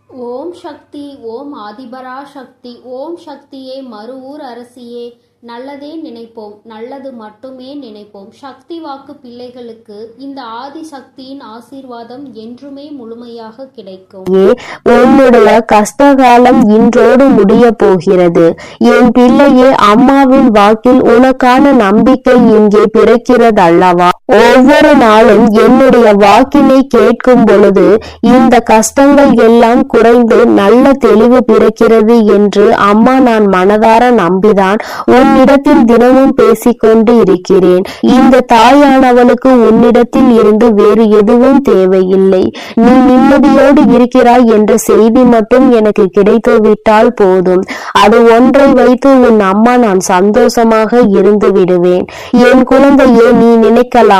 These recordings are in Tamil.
ஓம் சக்தி, ஓம் ஆதிபரா சக்தி, ஓம் சக்தியே, மறுவூர் அரசியே, நல்லதே நினைப்போம், நல்லது மட்டுமே நினைப்போம். சக்தி வாக்கு பிள்ளைகளுக்கு இந்த ஆதி சக்தியின் ஆசீர்வாதம் என்றுமே முழுமையாக கிடைக்கும். உன்னுடைய கஷ்டகாலம் இன்றோடு முடிய போகிறது. என் பிள்ளையே, அம்மாவின் வாக்கில் உனக்கான நம்பிக்கை இங்கே பிறக்கிறது அல்லவா? ஒவ்வொரு நாளும் என்னுடைய வாக்கினை கேட்கும் பொழுது இந்த கஷ்டங்கள் எல்லாம் குறைந்து நல்ல தெளிவு பிறக்கிறது என்று அம்மா நான் மனதார நம்பிதான் உன்னிடத்தில் தினமும் பேசிக்கொண்டு இருக்கிறேன். இந்த தாயானவளுக்கு உன்னிடத்தில் இருந்து வேறு எதுவும் தேவையில்லை. நீ நிம்மதியோடு இருக்கிறாய் என்ற செய்தி மட்டும் எனக்கு கிடைத்து விட்டால் போதும். அது ஒன்றை வைத்து உன் அம்மா நான் சந்தோஷமாக இருந்து விடுவேன். என் குழந்தையே, நீ நினைக்கலாம்,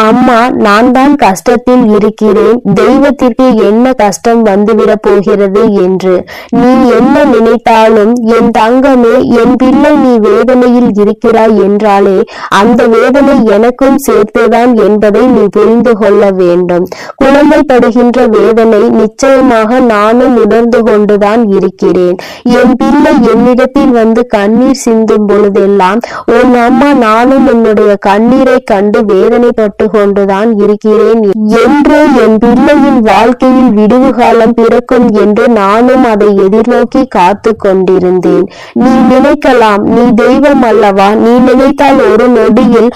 அம்மா நான் தான் கஷ்டத்தில் இருக்கிறேன், தெய்வத்திற்கு என்ன கஷ்டம் வந்துவிட போகிறது என்று. நீ என்ன நினைத்தாலும் என் தங்கமே, என் பிள்ளை நீ வேதனையில் இருக்கிறாய் என்றாலே அந்த வேதனை எனக்கும் சேர்த்துதான் என்பதை நீ புரிந்து கொள்ள வேண்டும். குழந்தைப்படுகின்ற வேதனை நிச்சயமாக நானும் உணர்ந்து கொண்டுதான் இருக்கிறேன். என் பிள்ளை என்னிடத்தில் வந்து கண்ணீர் சிந்தும் பொழுதெல்லாம் உன் அம்மா நானும் உன்னுடைய கண்ணீரை கண்டு வேதனைப்பட்டு கொண்டுதான் இருக்கிறேன் என்று, என் பிள்ளையின் வாழ்க்கையில் விடுவு காலம் பிறக்கும் என்று நானும் அதை எதிர்நோக்கி காத்து கொண்டிருந்தேன். நீ நினைக்கலாம், நீ தெய்வம் அல்லவா, நீ நினைத்தால் ஒரு நொடியில்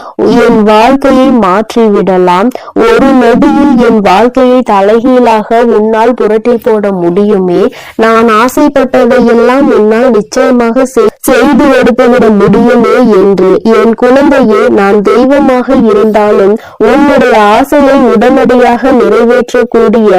என் வாழ்க்கையை மாற்றிவிடலாம், ஒரு நொடியில் என் வாழ்க்கையை தலைகீழாக உன்னால் புரட்டி போட முடியுமே, நான் ஆசைப்பட்டதையெல்லாம் உன்னால் நிச்சயமாக செய்து எடுத்துவிட முடியுமே என்று. என் குழந்தையே, நான் தெய்வமாக இருந்தாலும் உன்னுடைய ஆசையை உடனடியாக நிறைவேற்றக்கூடிய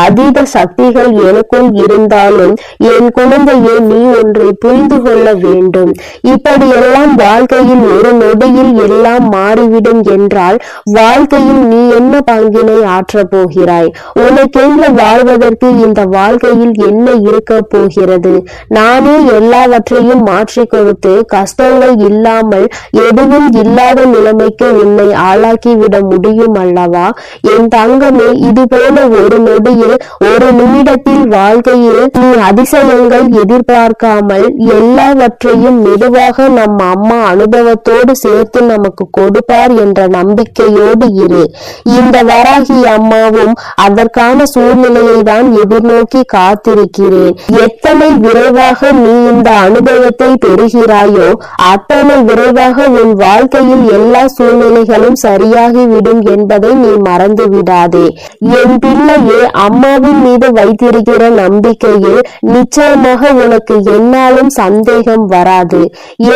அதீத சக்திகள் எனக்குள் இருந்தாலும் என் குழந்தையே, நீ ஒன்றை புரிந்து கொள்ள வேண்டும். இப்படியெல்லாம் வாழ்க்கையில் ஒரு நொடியில் எல்லாம் மாறிவிடும் என்றால் வாழ்க்கையில் நீ என்ன பங்கினை ஆற்றப் போகிறாய்? உனக்கென்று வாழ்வதற்கு இந்த வாழ்க்கையில் என்ன இருக்க போகிறது? நானே எல்லாவற்றையும் மாற்றி கொடுத்து கஷ்டங்கள் இல்லாமல் எதுவும் இல்லாத நிலைமைக்கு உன்னை ஆளாக்கிவிட முடியும் அல்லவா? என் தங்கமே, இது போல ஒரு நொடியில் ஒரு நிமிடத்தில் வாழ்க்கையில் நீ அதிசயங்கள் எதிர்பார்க்காமல் எல்லாவற்றையும் மெதுவாக நம் அம்மா அனுபவத்தோடு சேர்த்து நமக்கு கொடுப்பார் என்ற நம்பிக்கையோடு இரு. இந்த வராகி அம்மாவும் அதற்கான சூழ்நிலையை தான் எதிர்நோக்கி காத்திருக்கிறேன். எத்தனை விரைவாக நீ இந்த அனுபவத்தை பெறுகிறாயோ அத்தனை விரைவாக உன் வாழ்க்கையில் எல்லா சூழ்நிலைகளும் சரியாகிவிடும் என்பதை நீ மறந்து விடாதே. என் பிள்ளையே, அம்மாவின் மீது வைத்திருக்கிற நம்பிக்கையில் நிச்சயமாக உனக்கு என்னாலும் சந்தேகம் வராது.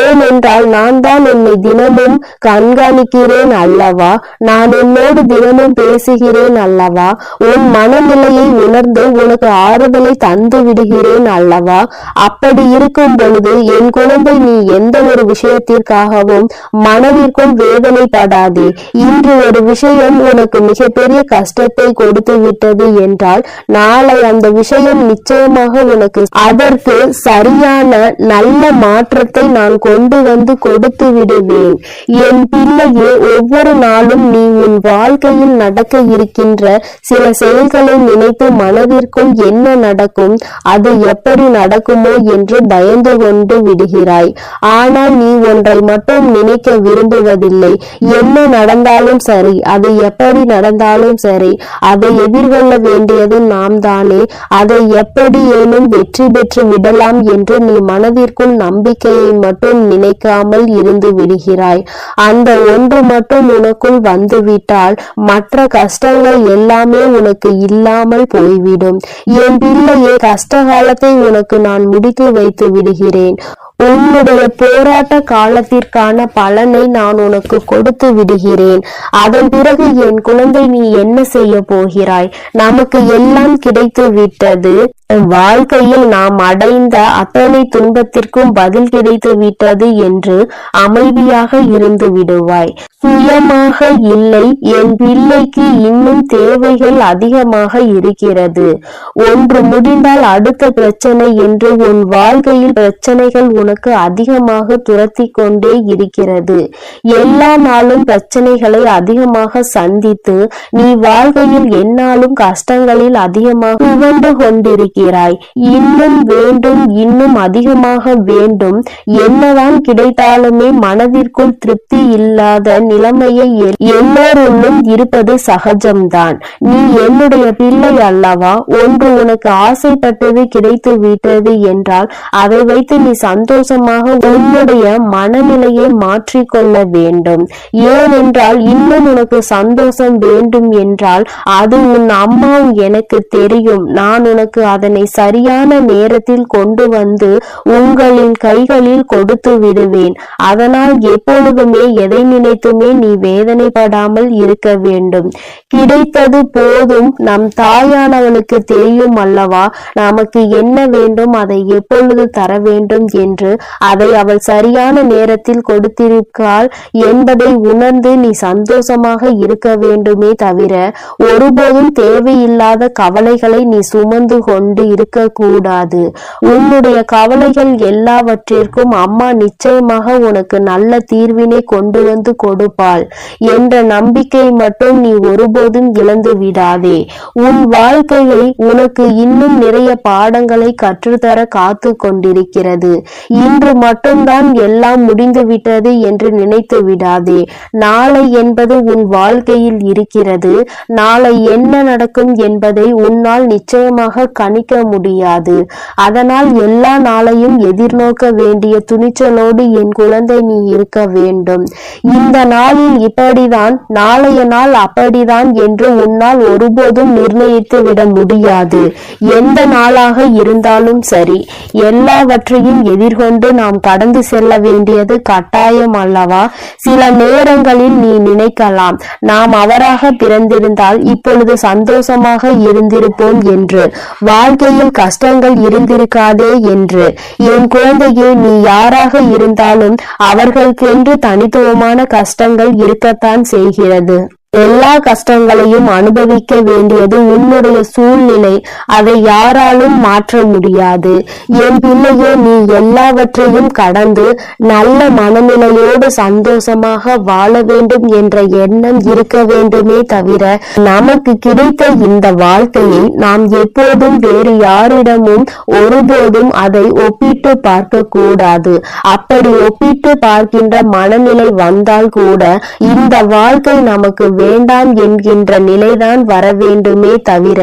ஏனென்றால் நான் தான் உன்னை தினமும் கண்காணிக்கிறேன் அல்லவா, நான் உன்னோடு தினமும் பேசுகிறேன் அல்லவா, உன் மனநிலையை உணர்ந்து உனக்கு ஆறுதலை தந்து விடுகிறேன் அல்லவா. அப்படி இருக்கும் பொழுது என் குழந்தை, நீ எந்த ஒரு விஷயத்திற்காகவும் மனதிற்குள் வேதனைப்படாதே. இன்று ஒரு விஷயம் உனக்கு மிகப்பெரிய கஷ்டத்தை கொடுத்து விட்டது என்றால் நாளை அந்த விஷயம் நிச்சயமாக உனக்கு அதற்கு சரியான நல்ல மாற்றத்தை நான் கொண்டு வந்து கொடுத்து விடுவேன். என் பிள்ளையே, ஒவ்வொரு நாளும் நீ உன் வாழ்க்கையில் நடக்க இருக்கின்ற சில செயல்களை நினைத்து மனதிற்குள் என்ன நடக்கும், அது எப்படி நடக்குமோ என்று பயந்து கொண்டு விடுகிறாய். ஆனால் நீ ஒன்றை மட்டும் நினைக்க விரும்புவதில்லை. என்ன நடந்தாலும் சரி, அது எப்படி நடந்தாலும் சரி, அதை எதிர்கொள்ள வேண்டியது நாம் தானே. அதை எப்படி ஏனும் வெற்றி பெற்று விடலாம் என்று நீ மனதிற்குள் நம்பிக்கையை மட்டும் நினைக்காமல் இருந்து விடுகிறாய். அந்த ஒன்று மட்டும் உனக்குள் வந்துவிட்டால் மற்ற கஷ்டங்கள் எல்லாமே உனக்கு இல்லாமல் போய்விடும். என் பிள்ளையே, கஷ்ட காலத்தை உனக்கு நான் முடித்து வைத்து விடுகிறேன். உன்னுடைய போராட்ட காலத்திற்கான பலனை நான் உனக்கு கொடுத்து விடுகிறேன். அதன் பிறகு என் குழந்தை, நீ என்ன செய்ய போகிறாய்? நமக்கு எல்லாம் கிடைத்து விட்டது. வாழ்க்கையில் நாம் அடைந்த அத்தனை துன்பத்திற்கும் பதில் கிடைத்து விட்டது என்று அமைதியாக இருந்து விடுவாய். சுயமாக இல்லை, என் பிள்ளைக்கு இன்னும் தேவைகள் அதிகமாக இருக்கிறது. ஒன்று முடிந்தால் அடுத்த பிரச்சனை என்று உன் வாழ்க்கையில் பிரச்சனைகள் உனக்கு அதிகமாக துரத்தி கொண்டே இருக்கிறது. எல்லா நாளும் பிரச்சனைகளை அதிகமாக சந்தித்து நீ வாழ்க்கையில் எந்நாளும் கஷ்டங்களில் அதிகமாக உவந்து கொண்டிருக்கிறாய். இன்னும் வேண்டும், இன்னும் அதிகமாக வேண்டும். என்னதான் கிடைத்தாலுமே மனதிற்குள் திருப்தி இல்லாத நிலைமையை எல்லோருள்ளும் இருப்பது சகஜம்தான். நீ என்னுடைய பிள்ளை அல்லவா? ஒன்று உனக்கு ஆசைப்பட்டது கிடைத்து விட்டது என்றால் அதை வைத்து நீ சந்தோஷமாக உன்னுடைய மனநிலையை மாற்றிக்கொள்ள வேண்டும். ஏனென்றால் இன்னும் உனக்கு சந்தோஷம் வேண்டும் என்றால் அது உன் அம்மாவும் எனக்கு தெரியும். நான் உனக்கு அதனை சரியான நேரத்தில் கொண்டு வந்து உங்களின் கைகளில் கொடுத்து விடுவேன். அதனால் எப்பொழுதுமே எதை நினைத்துமே நீ வேதனைப்படாமல் இருக்க வேண்டும். கிடைத்தது போதும். நம் தாயானவளுக்கு தெரியும் அல்லவா நமக்கு என்ன வேண்டும், அதை எப்பொழுது தர வேண்டும் என்று. அதை அவள் சரியான நேரத்தில் கொடுத்திருக்காள் என்பதை உணர்ந்து நீ சந்தோஷமாக இருக்க வேண்டுமே தவிர ஒருபோதும் தேவையில்லாத கவலைகளை நீ சுமந்து கொண்டு இருக்க கூடாது. உன்னுடைய கவலைகள் எல்லாவற்றிற்கும் அம்மா நிச்சயமாக உனக்கு நல்ல தீர்வினை கொண்டு வந்து கொடுப்பாள் என்ற நம்பிக்கை மட்டும் நீ ஒருபோதும் இழந்து விடாதே. உன் வாழ்க்கையை உனக்கு இன்னும் நிறைய பாடங்களை கற்றுத்தர காத்து கொண்டிருக்கிறது. இன்று மட்டும்தான் எல்லாம் முடிந்துவிட்டது என்று நினைத்து விடாதே. நாளை என்பது உன் வாழ்க்கையில் இருக்கிறது. நாளை என்ன நடக்கும் என்பதை உன்னால் நிச்சயமாக கணிக்க முடியாது. அதனால் எல்லா நாளையும் எதிர்நோக்க வேண்டிய துணிச்சலோடு என் குழந்தை நீ இருக்க வேண்டும். இந்த நாளில் இப்படிதான், நாளைய நாள் அப்படிதான் என்று உன்னால் ஒருபோதும் நிர்ணயித்து விட முடியாது. எந்த நாளாக இருந்தாலும் சரி, எல்லாவற்றையும் எதிர்கொண்டு நாம் கடந்து செல்ல வேண்டியது கட்டாயம் அல்லவா? சில நேரங்களில் நீ நினைக்கலாம், நாம் அவராக பிறந்திருந்தால் இப்பொழுது சந்தோஷமாக இருந்திருப்போம் என்று, வாழ்க்கையில் கஷ்டங்கள் இருந்திருக்காதே என்று. என் குழந்தையே, நீ யாராக இருந்தாலும் அவர்களுக்கென்று தனித்துவமான கஷ்டங்கள் இருக்கத்தான் செய்கிறது. எல்லா கஷ்டங்களையும் அனுபவிக்க வேண்டியது உன்னுடைய சூழ்நிலை. அதை யாராலும் மாற்ற முடியாது. என் பிள்ளையே, நீ எல்லாவற்றையும் கடந்து நல்ல மனநிலையோடு சந்தோஷமாக வாழ வேண்டும் என்ற எண்ணம் இருக்க வேண்டுமே தவிர நமக்கு கிடைத்த இந்த வாழ்க்கையை நாம் எப்போதும் வேறு யாரிடமும் ஒருபோதும் அதை ஒப்பிட்டு பார்க்க கூடாது. அப்படி ஒப்பிட்டு பார்க்கின்ற மனநிலை வந்தால் கூட இந்த வாழ்க்கை நமக்கு வேண்டாம் என்கின்ற நிலைதான் வர வேண்டுமே தவிர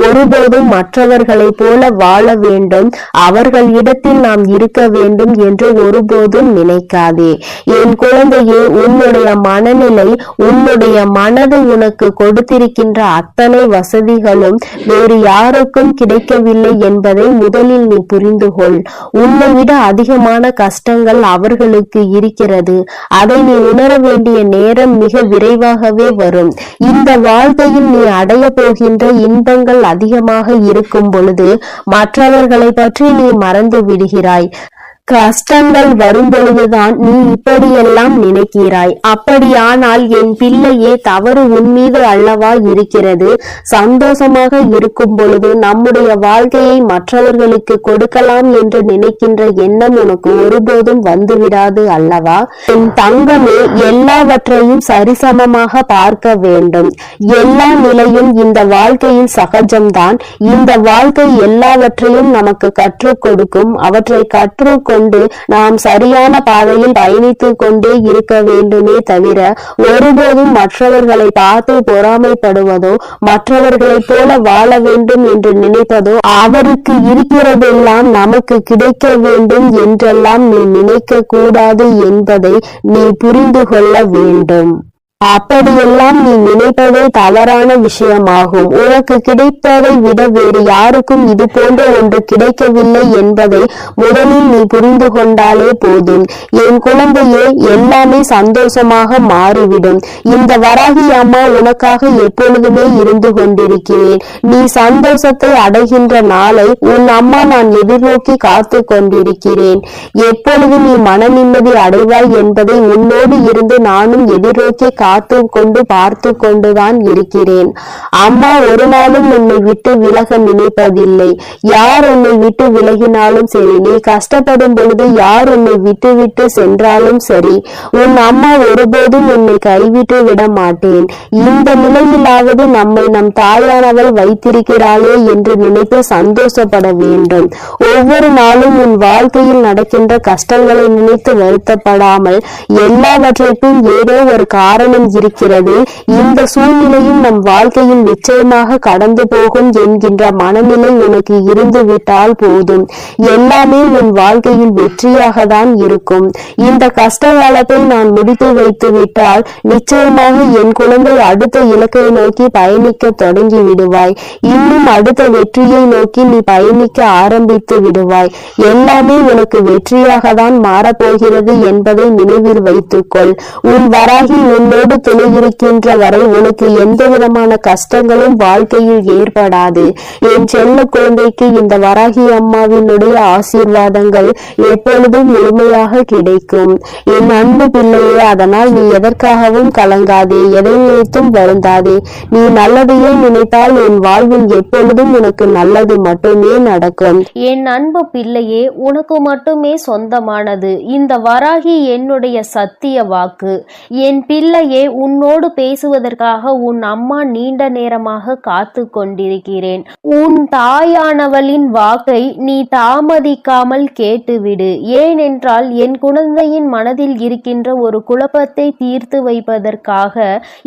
ஒருபோதும் மற்றவர்களை போல வாழ வேண்டும், அவர்களிடத்தில் நாம் இருக்க வேண்டும் என்று ஒருபோதும் நினைக்காதே. என் குழந்தையே, உன்னுடைய மனநிலை, உன்னுடைய மனது உனக்கு கொடுத்திருக்கின்ற அத்தனை வசதிகளும் வேறு யாருக்கும் கிடைக்கவில்லை என்பதை முதலில் நீ புரிந்து கொள். உன்னை விட அதிகமான கஷ்டங்கள் அவர்களுக்கு இருக்கிறது. அதை நீ உணர வேண்டிய நேரம் மிக விரைவாகவே வரும். இந்த வாழ்க்கையில் நீ அடைய போகின்ற இன்பங்கள் அதிகமாக இருக்கும் பொழுது மற்றவர்களை பற்றி நீ மறந்து விடுகிறாய். கஷ்டங்கள் வரும் பொழுதுதான் நீ இப்படியெல்லாம் நினைக்கிறாய். அப்படியானால் என் பிள்ளையே, தவறு உன் மீது அல்லவா இருக்கிறது? சந்தோஷமாக இருக்கும் பொழுது நம்முடைய வாழ்க்கையை மற்றவர்களுக்கு கொடுக்கலாம் என்று நினைக்கின்ற எண்ணம் உனக்கு ஒருபோதும் வந்துவிடாது அல்லவா? என் தங்கமே, எல்லாவற்றையும் சரிசமமாக பார்க்க வேண்டும். எல்லா நிலையும் இந்த வாழ்க்கையில் சகஜம்தான். இந்த வாழ்க்கை எல்லாவற்றையும் நமக்கு கற்றுக் கொடுக்கும். அவற்றை கற்றுக் கொண்டு நாம் சரியான பாதையில் பயணித்துக் கொண்டே இருக்க வேண்டுமே தவிர ஒருபோதும் மற்றவர்களை பார்த்து பொறாமைப்படுவதோ, மற்றவர்களைப் போல வாழ வேண்டும் என்று நினைப்பதோ, அவருக்கு இருக்கிறதெல்லாம் நமக்கு கிடைக்க வேண்டும் என்றெல்லாம் நீ நினைக்க கூடாது என்பதை நீ புரிந்து கொள்ள வேண்டும். அப்படியெல்லாம் நீ நினைப்பதே தவறான விஷயமாகும். உனக்கு கிடைப்பதை விட வேறு யாருக்கும் இது போன்ற ஒன்று கிடைக்கவில்லை என்பதை முதலில் நீ புரிந்து கொண்டாலே போதும். என் குழந்தையே, எல்லாமே சந்தோஷமாக மாறிவிடும். இந்த வராகி அம்மா உனக்காக எப்பொழுதுமே இருந்து கொண்டிருக்கிறேன். நீ சந்தோஷத்தை அடைகின்ற நாளை உன் அம்மா நான் எதிர்நோக்கி காத்து கொண்டிருக்கிறேன். எப்பொழுது நீ மன நிம்மதி அடைவாய் என்பதை உன்னோடு இருந்து நானும் எதிர்நோக்கி பார்த்து கொண்டுதான் இருக்கிறேன். அம்மா ஒரு நாளும் உன்னை விட்டு விலக நினைப்பதில்லை. யார் உன்னை விட்டு விலகினாலும் சரி, நீ கஷ்டப்படும் பொழுது யார் உன்னை விட்டு விட்டு சென்றாலும் சரி, உன் அம்மா ஒருபோதும் உன்னை கைவிட்டு விட மாட்டேன். இந்த நிலையிலாவது நம்மை நம் தாயானவள் வைத்திருக்கிறாளே என்று நினைத்து சந்தோஷப்பட வேண்டும். ஒவ்வொரு நாளும் உன் வாழ்க்கையில் நடக்கின்ற கஷ்டங்களை நினைத்து வருத்தப்படாமல், எல்லாவற்றிற்கும் ஏதோ ஒரு காரணம் இருக்கிறது, இந்த சூழ்நிலையும் நம் வாழ்க்கையில் நிச்சயமாக கடந்து போகும் என்கின்ற மனநிலை உனக்கு இருந்து விட்டால் போதும். எல்லாமே உன் வாழ்க்கையில் வெற்றியாக தான் இருக்கும். இந்த கஷ்ட காலத்தை நான் முடித்து வைத்து விட்டால் நிச்சயமாக என் குழந்தை அடுத்த இலக்கை நோக்கி பயணிக்க தொடங்கி விடுவாய். இன்னும் அடுத்த வெற்றியை நோக்கி நீ பயணிக்க ஆரம்பித்து விடுவாய். எல்லாமே உனக்கு வெற்றியாக தான் மாறப்போகிறது என்பதை நினைவில் வைத்துக்கொள். உன் வராகி உன்னோடு துணை இருக்கின்ற வரை உனக்கு எந்த விதமான கஷ்டங்களும் வாழ்க்கையில் ஏற்படாது. என் செல்ல குழந்தைக்கு இந்த வராகி அம்மாவினுடைய ஆசீர்வாதங்கள் எப்பொழுதும் முழுமையாக கிடைக்கும். என் அன்பு பிள்ளையே, அதனால் நீ எதற்காகவும் கலங்காதே, எதை நினைத்தும் வருந்தாதே. நீ நல்லதையே நினைத்தால் உன் வாழ்வில் எப்பொழுதும் உனக்கு நல்லது மட்டுமே நடக்கும். என் அன்பு பிள்ளையே, உனக்கு மட்டுமே சொந்தமானது இந்த வராகி என்னுடைய சத்திய வாக்கு. என் பிள்ளையே, உன்னோடு பேசுவதற்காக உன் அம்மா நீண்ட நேரமாக காத்து கொண்டிருக்கிறேன். உன் தாயானவளின் வாக்கை நீ தாமதிக்காமல் கேட்டுவிடு. ஏனென்றால் என் குழந்தையின் மனதில் இருக்கின்ற ஒரு குழப்பத்தை தீர்த்து வைப்பதற்காக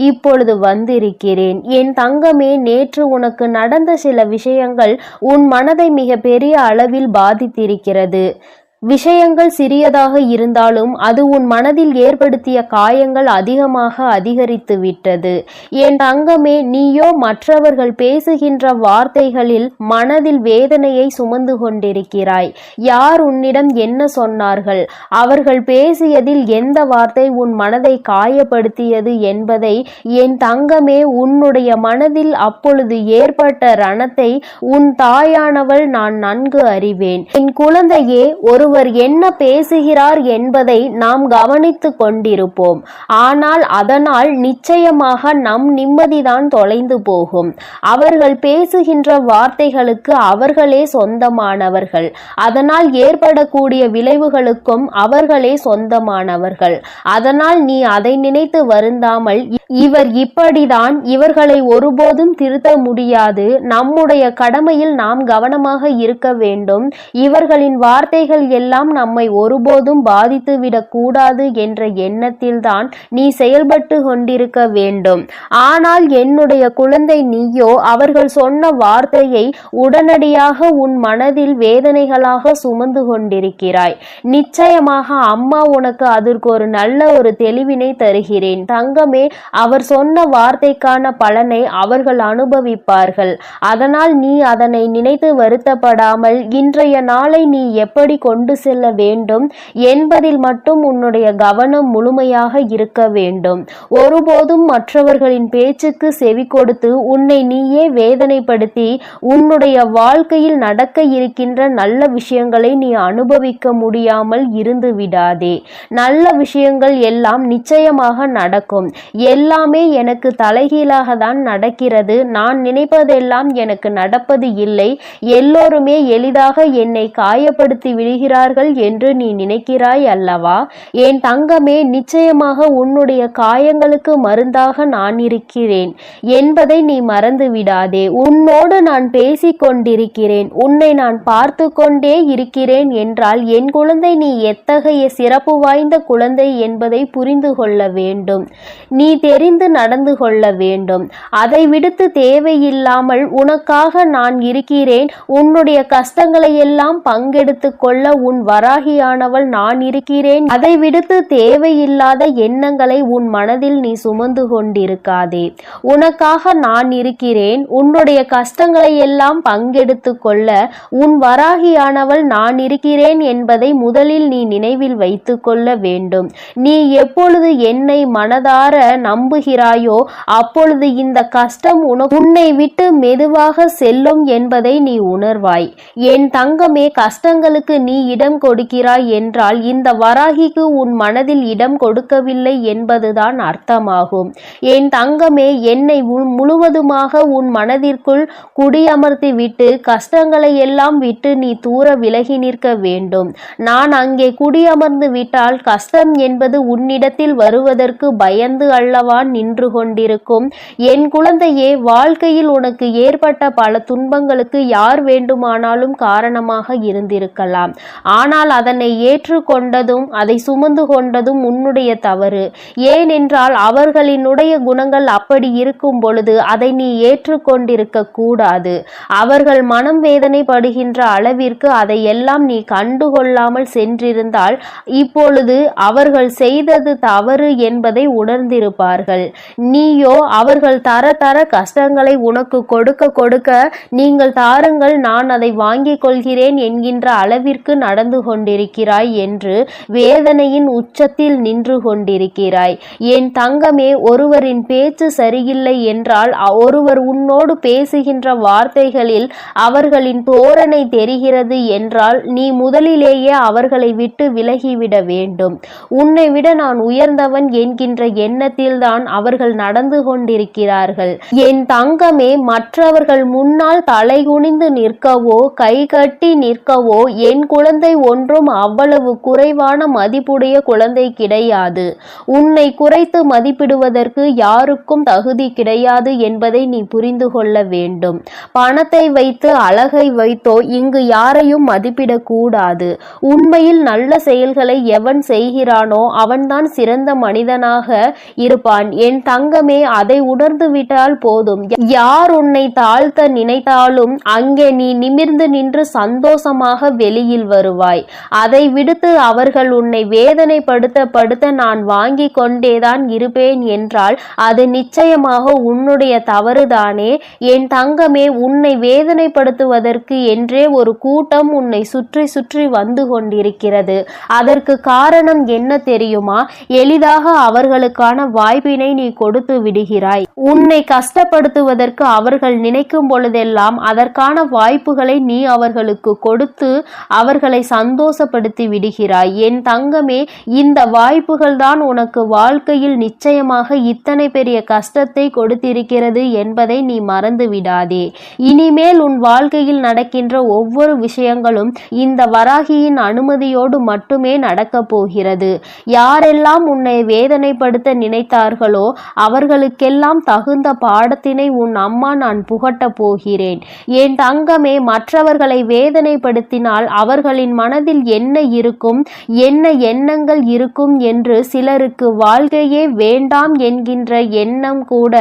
இப்பொழுது வந்திருக்கிறேன். என் தங்கமே, நேற்று உனக்கு நடந்த சில விஷயங்கள் உன் மனதை மிக பெரிய அளவில் பாதித்திருக்கிறது. விஷயங்கள் சிறியதாக இருந்தாலும் அது உன் மனதில் ஏற்படுத்திய காயங்கள் அதிகமாக அதிகரித்து விட்டது. என் தங்கமே, நீயோ மற்றவர்கள் பேசுகின்ற வார்த்தைகளில் மனதில் வேதனையை சுமந்து கொண்டிருக்கிறாய். யார் உன்னிடம் என்ன சொன்னார்கள், அவர்கள் பேசியதில் எந்த வார்த்தை உன் மனதை காயப்படுத்தியது என்பதை என் தங்கமே, உன்னுடைய மனதில் அப்பொழுது ஏற்பட்ட ரணத்தை உன் தாயானவள் நான் நன்கு அறிவேன். என் குழந்தையே, ஒருவர் என்ன பேசுகிறார் என்பதை நாம் கவனித்து கொண்டிருப்போம். ஆனால் அதனால் நிச்சயமாக நம் நிம்மதிதான் தொலைந்து போகும். அவர்கள் பேசுகின்ற வார்த்தைகளுக்கு அவர்களே சொந்தமானவர்கள். அதனால் ஏற்படக்கூடிய விளைவுகளுக்கும் அவர்களே சொந்தமானவர்கள். அதனால் நீ அதை நினைத்து வருந்தாமல், இவர் இப்படிதான், இவர்களை ஒருபோதும் திருத்த முடியாது, நம்முடைய கடமையில் நாம் கவனமாக இருக்க வேண்டும், இவர்களின் வார்த்தைகள் எல்லாம் நம்மை ஒருபோதும் பாதித்துவிடக் கூடாது என்ற எண்ணத்தில்தான் நீ செயல்பட்டு கொண்டிருக்க வேண்டும். ஆனால் என்னுடைய குழந்தை, நீயோ அவர்கள் சொன்ன வார்த்தையை உடனடியாக உன் மனதில் வேதனைகளாக சுமந்து கொண்டிருக்கிறாய். நிச்சயமாக அம்மா உனக்கு அதற்கு ஒரு நல்ல ஒரு தெளிவினை தருகிறேன். தங்கமே, அவர் சொன்ன வார்த்தைக்கான பலனை அவர்கள் அனுபவிப்பார்கள். அதனால் நீ அதனை நினைத்து வருத்தப்படாமல் இன்றைய நாளை நீ எப்படி கொண்டு செல்ல வேண்டும் என்பதில் மட்டும் உன்னுடைய கவனம் முழுமையாக இருக்க வேண்டும். ஒருபோதும் மற்றவர்களின் பேச்சுக்கு செவி கொடுத்து உன்னை நீயே வேதனைப்படுத்தி உன்னுடைய வாழ்க்கையில் நடக்க இருக்கின்ற நல்ல விஷயங்களை நீ அனுபவிக்க முடியாமல் இருந்து விடாதே. நல்ல விஷயங்கள் எல்லாம் நிச்சயமாக நடக்கும். எல்லாமே எனக்கு தலைகீழாக தான் நடக்கிறது, நான் நினைப்பதெல்லாம் எனக்கு நடப்பது இல்லை, எல்லோருமே எளிதாக என்னை காயப்படுத்தி விடுகிறார்கள் என்று நீ நினைக்கிறாய் அல்லவா? என் தங்கமே, நிச்சயமாக உன்னுடைய காயங்களுக்கு மருந்தாக நான் இருக்கிறேன் என்பதை நீ மறந்து விடாதே. உன்னோடு நான் பேசிக் கொண்டிருக்கிறேன், உன்னை நான் பார்த்து கொண்டே இருக்கிறேன் என்றால் என் குழந்தை, நீ எத்தகைய சிறப்பு வாய்ந்த குழந்தை என்பதை புரிந்து கொள்ள வேண்டும். நீ தெரிந்து நடந்து கொள்ள வேண்டும். அதை விடுத்து தேவையில்லாமல் உனக்காக நான் இருக்கிறேன், உன்னுடைய கஷ்டங்களை எல்லாம் பங்கெடுத்து கொள்ள உன் வராகியானவள் நான் இருக்கிறேன், அதை விடுத்து தேவையில்லாத எண்ணங்களை உன் மனதில் நீ சுமந்து கொண்டிருக்காதே. உனக்காக நான் இருக்கிறேன், உன்னுடைய கஷ்டங்களை எல்லாம் பங்கெடுத்து கொள்ள உன் வராகியானவள் நான் இருக்கிறேன் என்பதை முதலில் நீ நினைவில் வைத்து கொள்ள வேண்டும். நீ எப்பொழுது என்னை மனதார நம்புகிறாயோ அப்பொழுது இந்த கஷ்டம் உன்னை விட்டு மெதுவாக செல்லும் என்பதை நீ உணர்வாய். என் தங்கமே, கஷ்டங்களுக்கு நீ இடம் கொடுக்கிறாய் என்றால் இந்த வராகிக்கு உன் மனதில் இடம் கொடுக்கவில்லை என்பதுதான் அர்த்தமாகும். என் தங்கமே, என்னை முழுவதுமாக உன் மனதிற்குள் குடியமர்த்தி விட்டு கஷ்டங்களை எல்லாம் விட்டு நீ தூர விலகி நிற்க வேண்டும். நான் அங்கே குடியமர்ந்து விட்டால் கஷ்டம் என்பது உன்னிடத்தில் வருவதற்கு பயந்து அல்லவா நின்று கொண்டிருக்கும். என் குழந்தையே, வாழ்க்கையில் உனக்கு ஏற்பட்ட பல துன்பங்களுக்கு யார் வேண்டுமானாலும் காரணமாக இருந்திருக்கலாம். ஆனால் அதனை ஏற்றுக்கொண்டதும் அதை சுமந்து கொண்டதும் உன்னுடைய தவறு. ஏனென்றால் அவர்களினுடைய குணங்கள் அப்படி இருக்கும் பொழுது அதை நீ ஏற்றுக்கொண்டிருக்க கூடாது. அவர்கள் மனம் வேதனைப்படுகின்ற அளவிற்கு அதையெல்லாம் நீ கண்டுகொள்ளாமல் சென்றிருந்தால் இப்பொழுது அவர்கள் செய்தது தவறு என்பதை உணர்ந்திருப்பார்கள். நீயோ அவர்கள் தர தர கஷ்டங்களை உனக்கு கொடுக்க கொடுக்க நீங்கள் தாருங்கள், நான் அதை வாங்கிக் கொள்கிறேன் என்கின்ற அளவிற்கு நடந்து கொண்டிருக்கிறாய் என்று வேதனையின் உச்சத்தில் நின்று கொண்டிருக்கிறாய். என் தங்கமே, ஒருவரின் பேச்சு சரியில்லை என்றால் ஒருவர் உன்னோடு பேசுகின்ற வார்த்தைகளில் அவர்களின் தோரணை தெரிகிறது என்றால் நீ முதலிலேயே அவர்களை விட்டு விலகிவிட வேண்டும். உன்னை விட நான் உயர்ந்தவன் என்கின்ற எண்ணத்தில்தான் அவர்கள் நடந்து கொண்டிருக்கிறார்கள். என் தங்கமே, மற்றவர்கள் முன்னால் தலைகுனிந்து நிற்கவோ கை கட்டி நிற்கவோ என் குழந்தை ஒன்றும் அவ்வளவு குறைவான மதிப்புடைய குழந்தை கிடையாது. உன்னை குறைத்து மதிப்பிடுவதற்கு யாருக்கும் தகுதி கிடையாது என்பதை நீ புரிந்து கொள்ள வேண்டும். பணத்தை வைத்து அழகை வைத்தோ இங்கு யாரையும் மதிப்பிடக்கூடாது. உண்மையில் நல்ல செயல்களை எவன் செய்கிறானோ அவன்தான் சிறந்த மனிதனாக இருப்பான். என் தங்கமே, அதை உணர்ந்து விட்டால் போதும். யார் உன்னை தாழ்த்த நினைத்தாலும் அங்கே நீ நிமிர்ந்து நின்று சந்தோஷமாக வெளியில் வருவாய். அதை விடுத்து அவர்கள் உன்னை வேதனைப்படுத்த நான் வாங்கி கொண்டேதான் இருப்பேன் என்றால் அது நிச்சயமாக உன்னுடைய தவறுதானே. என் தங்கமே, உன்னை வேதனைப்படுத்துவதற்கு என்றே ஒரு கூட்டம் உன்னை சுற்றி சுற்றி வந்து கொண்டிருக்கிறது. அதற்கு காரணம் என்ன தெரியுமா? எளிதாக அவர்களுக்கான வாய்ப்பினை நீ கொடுத்து விடுகிறாய். உன்னை கஷ்டப்படுத்துவதற்கு அவர்கள் நினைக்கும் பொழுதெல்லாம் அதற்கான வாய்ப்புகளை நீ அவர்களுக்கு கொடுத்து அவர்களை சந்தோஷப்படுத்தி விடுகிறாய். என் தங்கமே, இந்த வாய்ப்புகள் தான் உனக்கு வாழ்க்கையில் நிச்சயமாக இத்தனை பெரிய கஷ்டத்தை கொடுத்திருக்கிறது என்பதை நீ மறந்து விடாதே. இனிமேல் உன் வாழ்க்கையில் நடக்கின்ற ஒவ்வொரு விஷயங்களும் இந்த வராகியின் அனுமதியோடு மட்டுமே நடக்கப் போகிறது. யாரெல்லாம் உன்னை வேதனைப்படுத்த நினைத்தார்களோ அவர்களுக்கெல்லாம் தகுந்த பாடத்தினை உன் அம்மா நான் புகட்டப் போகிறேன். என் தங்கமே, மற்றவர்களை வேதனைப்படுத்தினால் அவர்களின் மனதில் என்ன இருக்கும், என்ன எண்ணங்கள் இருக்கும் என்று சிலருக்கு வாழ்க்கையே வேண்டாம் என்கின்ற எண்ணம் கூட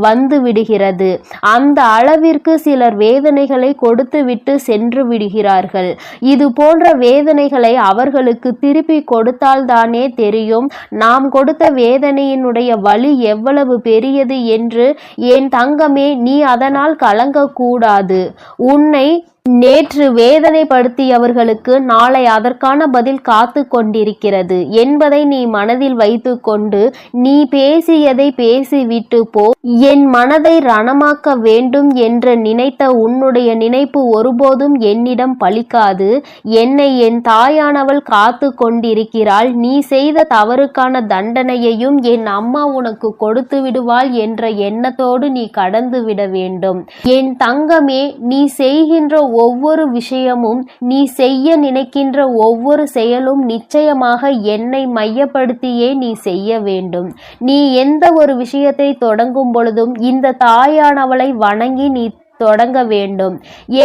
வந்து விடுகிறது. அந்த அளவிற்கு சிலர் வேதனைகளை கொடுத்துவிட்டு சென்று விடுகிறார்கள். இது போன்ற வேதனைகளை அவர்களுக்கு திருப்பி கொடுத்தால்தானே தெரியும் நாம் கொடுத்த வேதனையினுடைய வலி எவ்வளவு பெரியது என்று. என் தங்கமே, நீ அதனால் கலங்கக்கூடாது. உன்னை நேற்று வேதனைப்படுத்தியவர்களுக்கு நாளை அதற்கான பதில் காத்து கொண்டிருக்கிறது என்பதை நீ மனதில் வைத்து கொண்டு நீ பேசியதை பேசிவிட்டு போ. என் மனதை ரணமாக்க வேண்டும் என்று நினைத்த உன்னுடைய நினைப்பு ஒருபோதும் என்னிடம் பலிக்காது. என்னை என் தாயானவள் காத்து கொண்டிருக்கிறாள். நீ செய்த தவறுக்கான தண்டனையையும் என் அம்மா உனக்கு கொடுத்து விடுவாள் என்ற எண்ணத்தோடு நீ கடந்து விட வேண்டும். என் தங்கமே, நீ செய்கின்ற ஒவ்வொரு விஷயமும், நீ செய்ய நினைக்கின்ற ஒவ்வொரு செயலும் நிச்சயமாக என்னை மையப்படுத்தியே நீ செய்ய வேண்டும். நீ எந்த ஒரு விஷயத்தை தொடங்கும் பொழுதும் இந்த தாயானவளை வணங்கி நீ தொடங்க வேண்டும்.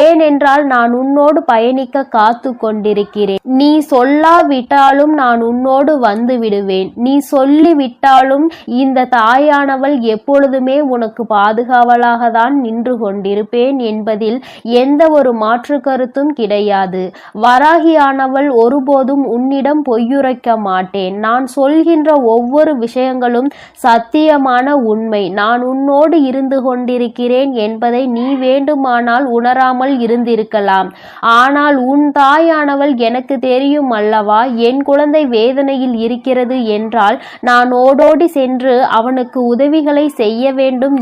ஏனென்றால் நான் உன்னோடு பயணிக்க காத்து கொண்டிருக்கிறேன். நீ சொல்லாவிட்டாலும் நான் உன்னோடு வந்து விடுவேன். நீ சொல்லிவிட்டாலும் இந்த தாயானவள் எப்பொழுதுமே உனக்கு பாதுகாவலாக தான் நின்று கொண்டிருப்பேன் என்பதில் எந்த ஒரு மாற்று கருத்தும் கிடையாது. வராகியானவள் ஒருபோதும் உன்னிடம் பொய்யுரைக்க மாட்டேன். நான் சொல்கின்ற ஒவ்வொரு விஷயங்களும் சத்தியமான உண்மை. நான் உன்னோடு இருந்து கொண்டிருக்கிறேன் என்பதை நீ வேண்டுமானால் உணராமல் இருந்திருக்கலாம். ஆனால் உன் தாயானவள் எனக்கு தெரியும் அல்லவா, என் குழந்தை வேதனையில் இருக்கிறது என்றால் நான் ஓடோடி சென்று அவனுக்கு உதவிகளை செய்ய வேண்டும்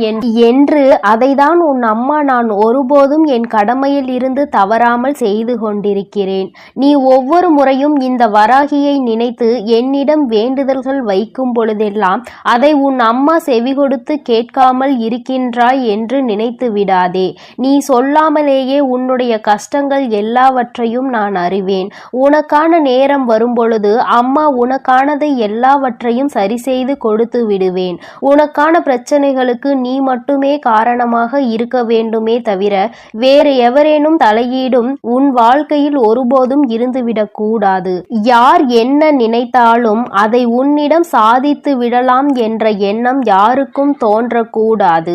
என்று அதைதான் உன் அம்மா நான் ஒருபோதும் என் கடமையில் இருந்து தவறாமல் செய்து கொண்டிருக்கிறேன். நீ ஒவ்வொரு முறையும் இந்த வராகியை நினைத்து என்னிடம் வேண்டுதல்கள் வைக்கும் பொழுதெல்லாம் அதை உன் அம்மா செவி கொடுத்து கேட்காமல் இருக்கின்றாய் என்று நினைத்து விடாதே. நீ சொல்லாமலேயே உன்னுடைய கஷ்டங்கள் எல்லாவற்றையும் நான் அறிவேன். உனக்கான நேரம் வரும்பொழுது அம்மா உனக்கானதை எல்லாவற்றையும் சரி செய்து கொடுத்து விடுவேன். உனக்கான பிரச்சனைகளுக்கு நீ மட்டுமே காரணமாக இருக்க வேண்டுமே தவிர வேறு எவரேனும் தலையீடும் உன் வாழ்க்கையில் ஒருபோதும் இருந்துவிடக் கூடாது. யார் என்ன நினைத்தாலும் அதை உன்னிடம் சாதித்து விடலாம் என்ற எண்ணம் யாருக்கும் தோன்றக்கூடாது.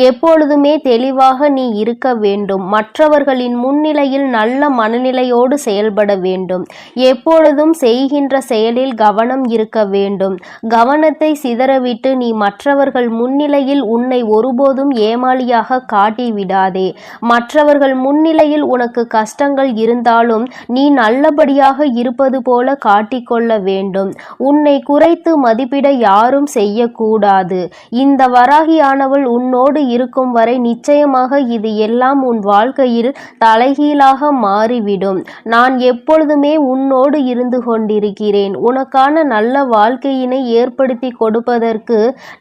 எப்பொழுதுமே தெளிவாக நீ இருக்க வேண்டும். மற்றவர்களின் முன்னிலையில் நல்ல மனநிலையோடு செயல்பட வேண்டும். எப்பொழுதும் செய்கின்ற செயலில் கவனம் இருக்க வேண்டும். கவனத்தை சிதறவிட்டு நீ மற்றவர்கள் முன்னிலையில் உன்னை ஒருபோதும் ஏமாளியாக காட்டிவிடாதே. மற்றவர்கள் முன்னிலையில் உனக்கு கஷ்டங்கள் இருந்தாலும் நீ நல்லபடியாக இருப்பது போல காட்டிக்கொள்ள வேண்டும். உன்னை குறைத்து மதிப்பிட யாரும் செய்யக்கூடாது. இந்த வராகியானவள் உன்னோடு இருக்கும் வரை நிச்சயமாக இது எல்லாம் உன் வாழ்க்கையில் தலைகீழாக மாறிவிடும். நான் எப்பொழுதுமே உன்னோடு இருந்து கொண்டிருக்கிறேன். உனக்கான நல்ல வாழ்க்கையினை ஏற்படுத்தி கொடுப்பதற்கு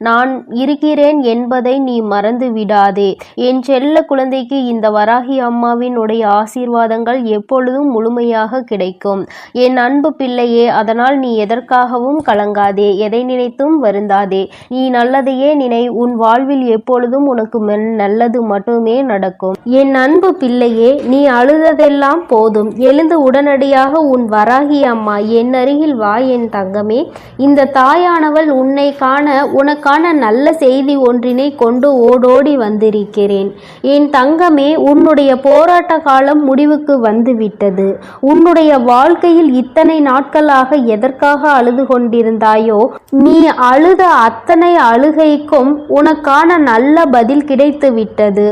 நான் இருக்கிறேன் என்பதை நீ மறந்து விடாதே. என் செல்ல குழந்தைக்கு இந்த வராகி அம்மாவின் உடைய ஆசீர்வாதங்கள் எப்பொழுதும் முழுமையாக கிடைக்கும். என் அன்பு பிள்ளையே, அதனால் நீ எதற்காகவும் கலங்காதே, எதை நினைத்தும் வருந்தாதே. நீ நல்லதையே நினை. உன் வாழ்வில் எப்பொழுதும் உனக்கு நல்லது மட்டுமே நடக்கும். என் அன்பு பிள்ளையே, நீ அழுததெல்லாம் போதும். எழுந்து உடனடியாக உன் வராகி அம்மா என் அருகில் வா என் தங்கமே. இந்த தாயானவள் உன்னை காண உனக்கான நல்ல செய்தி ஒன்றினை கொண்டு ஓடோடி வந்திருக்கிறேன். என் தங்கமே, உன்னுடைய போராட்ட காலம் முடிவுக்கு வந்துவிட்டது. உன்னுடைய வாழ்க்கையில் இத்தனை நாட்களாக எதற்காக அழுது கொண்டிருந்தாயோ, நீ அழுத அத்தனை அழுகைக்கும் உனக்கான நல்ல பதில் கிடைத்து விட்டது.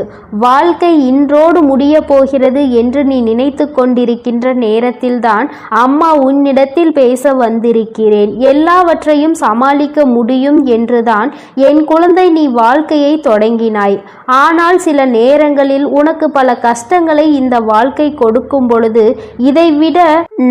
வாழ்க்கை இன்றோடு முடிய போகிறது என்று நீ நினைத்து கொண்டிருக்கின்ற நேரத்தில்தான் அம்மா உன்னிடத்தில் பேச வந்திருக்கிறேன். எல்லாவற்றையும் சமாளிக்க முடியும் என்றுதான் என் குழந்தை நீ வாழ்க்கையை தொடங்கினாய். ஆனால் சில நேரங்களில் உனக்கு பல கஷ்டங்களை இந்த வாழ்க்கை கொடுக்கும் பொழுது இதைவிட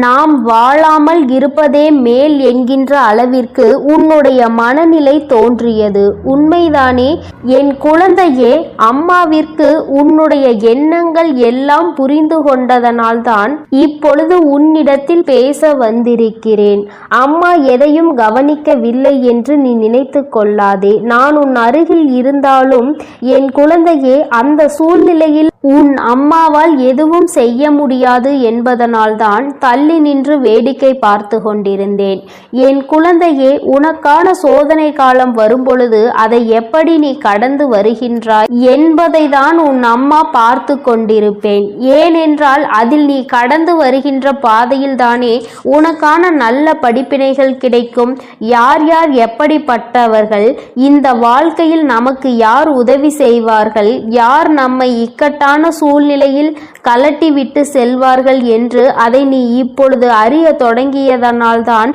நாம் வாழாமல் இருப்பதே மேல் என்கின்ற அளவிற்கு உன்னுடைய மனநிலை தோன்றியது. உண்மைதானே என் குழந்தையே? அம்மாவிற்கு உன்னுடைய எண்ணங்கள் எல்லாம் புரிந்து கொண்டதனால்தான் இப்பொழுது உன்னிடத்தில் பேச வந்திருக்கிறேன். அம்மா எதையும் கவனிக்கவில்லை என்று நீ நினைத்து கொள்ளாதே. நான் உன் அருகில் இருந்தாலும் என் குழந்தையே, அந்த சூழ்நிலையில் உன் அம்மாவால் எதுவும் செய்ய முடியாது என்பதனால்தான் தள்ளி நின்று வேடிக்கை பார்த்து கொண்டிருந்தேன். என் குழந்தையே, உனக்கான சோதனை காலம் வரும்பொழுது அதை எப்படி நீ கடந்து வருகின்றாய் என்பதை தான் உன் அம்மா பார்த்து கொண்டிருப்பேன். ஏனென்றால் அதில் நீ கடந்து வருகின்ற பாதையில் தானே உனக்கான நல்ல படிப்பினைகள் கிடைக்கும். யார் யார் எப்படிப்பட்டவர்கள், இந்த வாழ்க்கையில் நமக்கு யார் உதவி செய்வார்கள், யார் நம்மை இக்கட்டான சூழ்நிலையில் கலட்டி விட்டு செல்வார்கள் என்று அதை நீ இப்பொழுது அறிய தொடங்கியதனால்தான்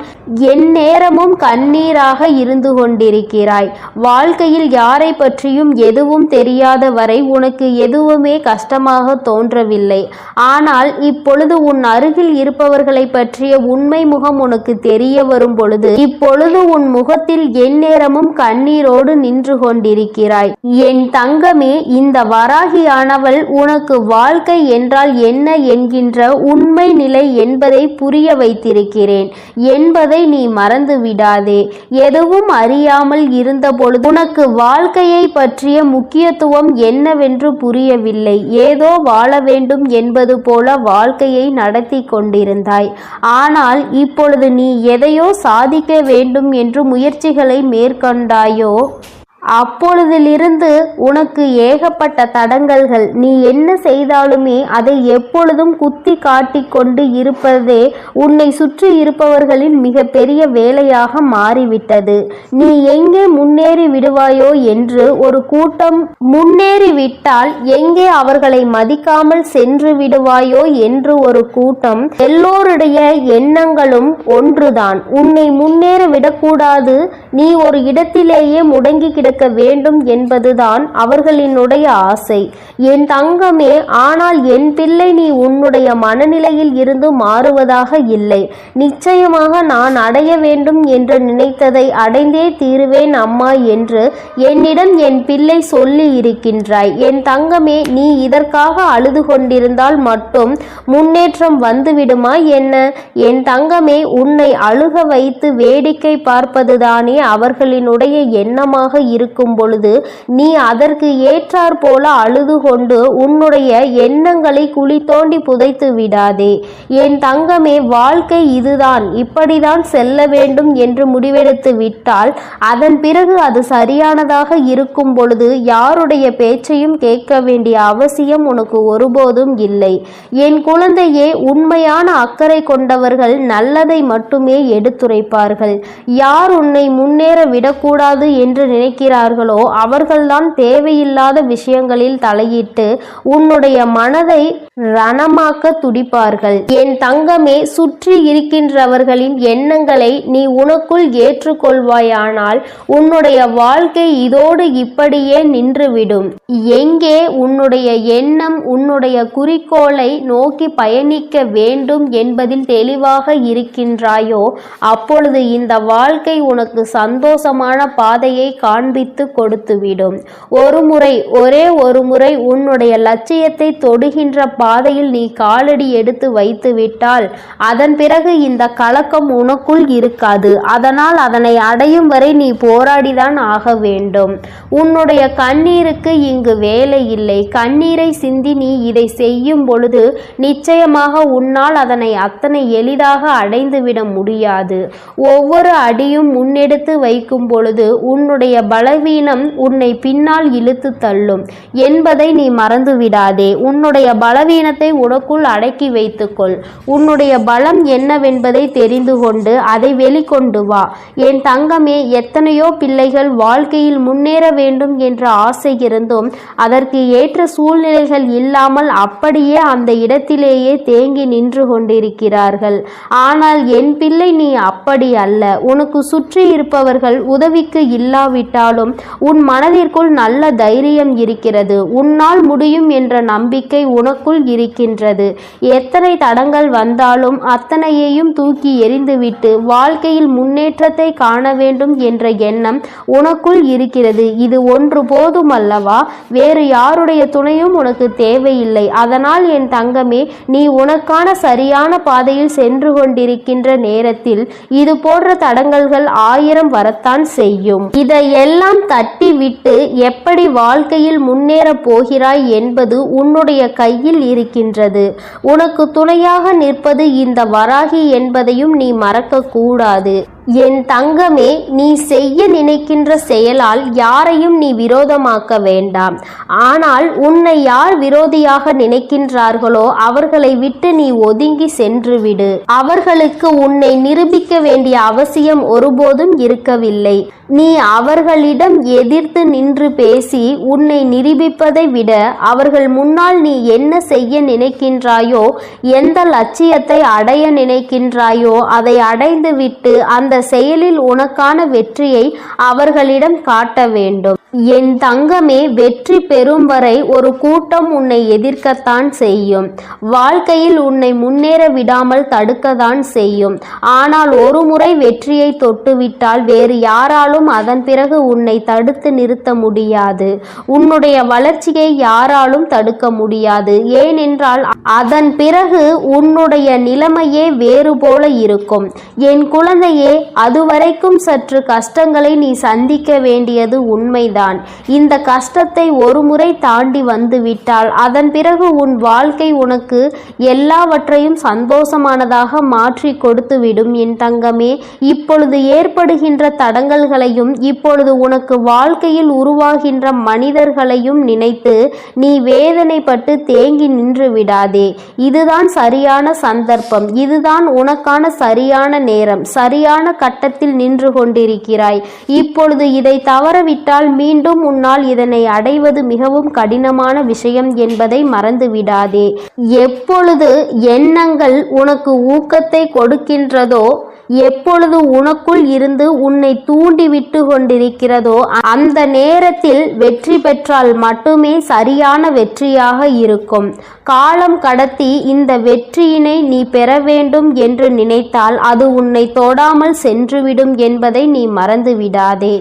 என் நேரமும் கண்ணீராக இருந்து கொண்டிருக்கிறாய். வாழ்க்கையில் யாரை பற்றியும் எதுவும் தெரியாத வரை உனக்கு எதுவுமே கஷ்டமாக தோன்றவில்லை. ஆனால் இப்பொழுது உன் அருகில் இருப்பவர்களை பற்றிய உண்மை முகம் உனக்கு தெரிய வரும் பொழுது இப்பொழுது உன் முகத்தில் என் நேரமும் கண்ணீரோடு நின்று கொண்டிருக்கிறாய். என் தங்கமே, இந்த வராகியானவள் உனக்கு வாழ்க்கை என்றால் என்ன என்கின்ற உண்மை நிலை என்பதை புரிய வைத்திருக்கிறேன் என்பதை நீ மறந்து விடாதே. எதுவும் அறியாமல் இருந்த பொழுது உனக்கு வாழ்க்கையை பற்றிய முக்கியத்துவம் என்னவென்று புரியவில்லை. ஏதோ வாழ வேண்டும் என்பது போல வாழ்க்கையை நடத்தி கொண்டிருந்தாய். ஆனால் இப்பொழுது நீ எதையோ சாதிக்க வேண்டும் என்று முயற்சிகளை மேற்கொண்டாயோ, அப்பொழுதிலிருந்து உனக்கு ஏகப்பட்ட தடங்கல்கள். நீ என்ன செய்தாலுமே அதை எப்பொழுதும் குத்தி காட்டிக் கொண்டு இருப்பதே உன்னை சுற்றி இருப்பவர்களின் மிக பெரிய வேலையாக மாறிவிட்டது. நீ எங்கே முன்னேறி விடுவாயோ என்று ஒரு கூட்டம், முன்னேறிவிட்டால் எங்கே அவர்களை மதிக்காமல் சென்று விடுவாயோ என்று ஒரு கூட்டம். எல்லோருடைய எண்ணங்களும் ஒன்றுதான், உன்னை முன்னேற விடக்கூடாது, நீ ஒரு இடத்திலேயே முடங்கி கிடக்க வேண்டும் என்பதுதான் அவர்களினுடைய ஆசை. என் தங்கமே, ஆனால் என் பிள்ளை, நீ உன்னுடைய மனநிலையில் இருந்து மாறுவதாக இல்லை. நிச்சயமாக நான் அடைய வேண்டும் என்று நினைத்ததை அடைந்தே தீருவேன் அம்மா என்று என்னிடம் என் பிள்ளை சொல்லி இருக்கின்றாய். என் தங்கமே, நீ இதற்காக அழுது கொண்டிருந்தால் மட்டும் முன்னேற்றம் வந்துவிடுமா என்ன? என் தங்கமே, உன்னை அழுக வைத்து வேடிக்கை பார்ப்பதுதானே அவர்களினுடைய எண்ணமாக இருக்கும் பொழுது நீ அதற்கு ஏற்றாற் போல அழுது கொண்டு உன்னுடைய எண்ணங்களை குழி தோண்டி புதைத்து விடாதே. என் தங்கமே, வாழ்க்கை இதுதான், இப்படிதான் செல்ல வேண்டும் என்று முடிவெடுத்து விட்டால் அதன் பிறகு அது சரியானதாக இருக்கும் பொழுது யாருடைய பேச்சையும் கேட்க வேண்டிய அவசியம் உனக்கு ஒருபோதும் இல்லை. என் குழந்தையே, உண்மையான அக்கறை கொண்டவர்கள் நல்லதை மட்டுமே எடுத்துரைப்பார்கள். யார் உன்னை முன்னேற விடக்கூடாது என்று நினைக்கிறார்களோ அவர்கள்தான் தேவையில்லாத விஷயங்களில் தலையிட்டு உன்னுடைய மனதை ரணமாக்க துடிப்பார்கள். என் தங்கமே, சுற்றி இருக்கின்றவர்களின் எண்ணங்களை நீ உனக்குள் ஏற்றுக்கொள்வாயானால் உன்னுடைய வாழ்க்கை இதோடு இப்படியே நின்றுவிடும். எங்கே உன்னுடைய எண்ணம் உன்னுடைய குறிக்கோளை நோக்கி பயணிக்க வேண்டும் என்பதில் தெளிவாக இருக்கின்றாயோ அப்பொழுது இந்த வாழ்க்கை உனக்கு சந்தோஷமான பாதையை காண்பித்து கொடுத்துவிடும். ஒரே ஒரு முறை உன்னுடைய லட்சியத்தை தொடுகின்ற பாதையில் நீ காலடி எடுத்து வைத்து விட்டால் அதன் பிறகு இந்த கலக்கம் உனக்குள் இருக்காது. அதனால் அதனை அடையும் வரை நீ போராடிதான் ஆக வேண்டும். உன்னுடைய கண்ணீருக்கு இங்கு வேலை இல்லை. கண்ணீரை சிந்தி நீ இதை செய்யும் பொழுது நிச்சயமாக உன்னால் அதனை அத்தனை எளிதாக அடைந்துவிட முடியாது. ஒவ்வொரு அடியும் முன்னெடுத்து வைக்கும் பொழுது உன்னுடைய பலவீனம் உன்னை பின்னால் இழுத்து தள்ளும் என்பதை நீ மறந்துவிடாதே. உன்னுடைய பலவீனத்தை உனக்குள் அடக்கி வைத்துக்கொள். உன்னுடைய பலம் என்னவென்பதை தெரிந்து கொண்டு அதை வெளிக்கொண்டு வா. என் தங்கமே, எத்தனையோ பிள்ளைகள் வாழ்க்கையில் முன்னேற வேண்டும் என்ற ஆசை இருந்தும் அதற்கு ஏற்ற சூழ்நிலைகள் இல்லாமல் அப்படியே அந்த இடத்திலேயே தேங்கி நின்று கொண்டிருக்கிறார்கள். ஆனால் என் பிள்ளை, நீ அப்படி அல்ல. உனக்கு சுற்றி இருப்பவர்கள் உதவிக்கு இல்லாவிட்டாலும் உன் மனதிற்குள் நல்ல தைரியம் இருக்கிறது. உன்னால் முடியும் என்ற நம்பிக்கை உனக்குள் இருக்கின்றது. எத்தனை தடங்கள் வந்தாலும் அத்தனையையும் தூக்கி எறிந்துவிட்டு வாழ்க்கையில் முன்னேற்றத்தை காண வேண்டும் என்ற எண்ணம் உனக்குள் இருக்கிறது. இது ஒன்று போதும் அல்லவா? வேறு யாருடைய துணையும் உனக்கு தேவையில்லை. அதனால் என் தங்கமே, நீ உனக்கான சரியான பாதையில் சென்று கொண்டிருக்கின்ற நேரத்தில் இது போன்ற தடங்கல்கள் 1000 வரத்தான் செய்யும். இதையெல்லாம் தட்டி விட்டு எப்படி வாழ்க்கையில் முன்னேற போகிறாய் என்பது உன்னுடைய கையில் இருக்கின்றது. உனக்கு துணையாக நிற்பது இந்த வராகி என்பதையும் நீ மறக்க கூடாது. என் தங்கமே, நீ செய்ய நினைக்கின்ற செயலால் யாரையும் நீ விரோதமாக்க வேண்டாம். ஆனால் உன்னை யார் விரோதியாக நினைக்கின்றார்களோ அவர்களை விட்டு நீ ஒதுங்கி சென்று விடு. அவர்களுக்கு உன்னை நிரூபிக்க வேண்டிய அவசியம் ஒருபோதும் இருக்கவில்லை. நீ அவர்களிடம் எதிர்த்து நின்று பேசி உன்னை நிரூபிப்பதை விட அவர்கள் முன்னால் நீ என்ன செய்ய நினைக்கின்றாயோ, எந்த லட்சியத்தை அடைய நினைக்கின்றாயோ அதை அடைந்துவிட்டு அந்த செயலில் உனக்கான வெற்றியை அவர்களிடம் காட்ட வேண்டும். என் தங்கமே, வெற்றி பெறும் வரை ஒரு கூட்டம் உன்னை எதிர்க்கத்தான் செய்யும். வாழ்க்கையில் உன்னை முன்னேற விடாமல் தடுக்கத்தான் செய்யும். ஆனால் ஒரு முறை வெற்றியை தொட்டுவிட்டால் வேறு யாராலும் அதன் பிறகு உன்னை தடுத்து நிறுத்த முடியாது. உன்னுடைய வளர்ச்சியை யாராலும் தடுக்க முடியாது. ஏனென்றால் அதன் பிறகு உன்னுடைய நிலைமையே வேறு போல இருக்கும். என் குழந்தையே, அதுவரைக்கும் சற்று கஷ்டங்களை நீ சந்திக்க வேண்டியது உண்மைதான். இந்த கஷ்டத்தை ஒரு முறை தாண்டி வந்துவிட்டால் அதன் பிறகு உன் வாழ்க்கை உனக்கு எல்லாவற்றையும் சந்தோஷமானதாக மாற்றி கொடுத்துவிடும் என் தங்கமே. இப்பொழுது ஏற்படுகின்ற தடங்கல்களையும் இப்பொழுது உனக்கு வாழ்க்கையில் உருவாகின்ற மனிதர்களையும் நினைத்து நீ வேதனைப்பட்டு தேங்கி நின்று விடாதே. இதுதான் சரியான சந்தர்ப்பம், இதுதான் உனக்கான சரியான நேரம். சரியான கட்டத்தில் நின்று கொண்டிருக்கிறாய். இப்பொழுது இதை தவறவிட்டால் மீண்டும் உன்னால் இதனை அடைவது மிகவும் கடினமான விஷயம் என்பதை மறந்து விடாதே. எப்பொழுது எண்ணங்கள் உனக்கு ஊக்கத்தை கொடுக்கின்றதோ, எப்பொழுது உனக்குள் இருந்து உன்னை தூண்டி விட்டு கொண்டிருக்கிறதோ அந்த நேரத்தில் வெற்றி பெற்றால் மட்டுமே சரியான வெற்றியாக இருக்கும். காலம் கடத்தி இந்த வெற்றியினை நீ பெற வேண்டும் என்று நினைத்தால் அது உன்னை தொடாமல் சென்றுவிடும் என்பதை நீ மறந்து விடாதே.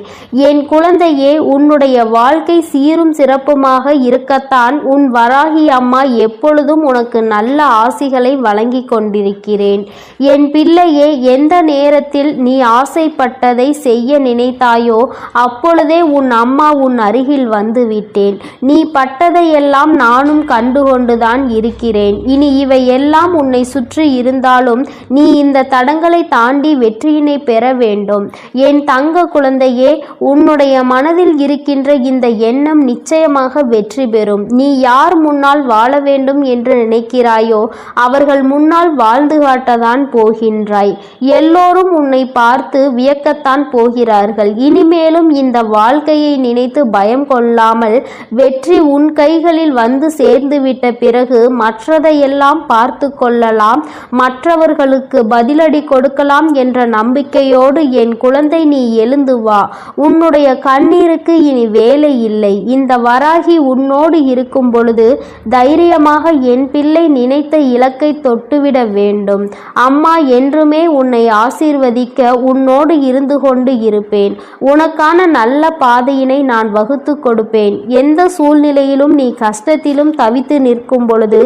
என் குழந்தையே, உன்னுடைய வாழ்க்கை சீரும் சிறப்புமாக இருக்கத்தான் உன் வராகி அம்மா எப்பொழுதும் உனக்கு நல்ல ஆசிகளை வழங்கி கொண்டிருக்கிறேன். என் பிள்ளையே, எந்த நேரத்தில் நீ ஆசைப்பட்டதை செய்ய நினைத்தாயோ அப்பொழுதே உன் அம்மா உன் அருகில் வந்து விட்டேன். நீ பட்டதையெல்லாம் நானும் கண்டுகொண்டுதான் இருக்கிறேன். இனி இவை எல்லாம் உன்னை சுற்றி இருந்தாலும் நீ இந்த தடங்களை தாண்டி வெற்றியினை பெற வேண்டும். என் தங்க குழந்தையே, உன்னுடைய மனதில் இருக்கின்ற இந்த எண்ணம் நிச்சயமாக வெற்றி பெறும். நீ யார் முன்னால் வாழ வேண்டும் என்று நினைக்கிறாயோ அவர்கள் முன்னால் வாழ்ந்து காட்டத்தான் போகின்றாய். எல்லோரும் உன்னை பார்த்து வியக்கத்தான் போகிறார்கள். இனிமேலும் இந்த வாழ்க்கையை நினைத்து பயம் கொள்ளாமல் வெற்றி உன் கைகளில் வந்து சேர்ந்துவிட்ட பிறகு மற்றதையெல்லாம் பார்த்து கொள்ளலாம், மற்றவர்களுக்கு பதிலடி கொடுக்கலாம் என்ற நம்பிக்கையோடு என் குழந்தை நீ எழுந்து வா. உன்னுடைய கண்ணீருக்கு இனி வேலை இல்லை. இந்த வராகி உன்னோடு இருக்கும் பொழுது தைரியமாக என் பிள்ளை நினைத்த இலக்கை தொட்டுவிட வேண்டும். அம்மா என்றுமே உன்னை ஆசீர்வதிக்க உன்னோடு இருந்து கொண்டு இருப்பேன். உனக்கான நல்ல பாதையினை நான் வகுத்து கொடுப்பேன். எந்த சூழ்நிலையிலும் நீ கஷ்டத்திலும் தவித்து நிற்கும் பொழுது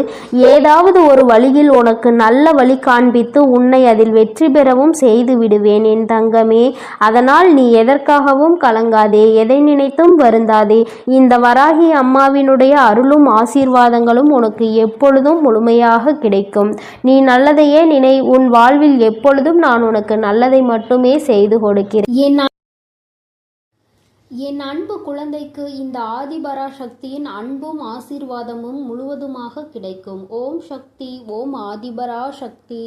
ஏதாவது ஒரு வழியில் உனக்கு நல்ல வழி காண்பித்து உன்னை அதில் வெற்றி பெறவும் செய்து விடுவேன் என் தங்கமே. அதனால் நீ எதற்காகவும் கலங்காதே, எதை நினைத்தும் வருந்தாதே. இந்த வராகி அம்மாவினுடைய அருளும் ஆசீர்வாதங்களும் உனக்கு எப்பொழுதும் முழுமையாக கிடைக்கும். நீ நல்லதையே நினை. உன் வாழ்வில் எப்பொழுதும் நான் உனக்கு நல்லதை மட்டுமே செய்து கொடுக்கிறேன். என் அன்பு குழந்தைக்கு இந்த ஆதிபராசக்தியின் அன்பும் ஆசீர்வாதமும் முழுவதுமாக கிடைக்கும். ஓம் சக்தி, ஓம் ஆதிபராசக்தி.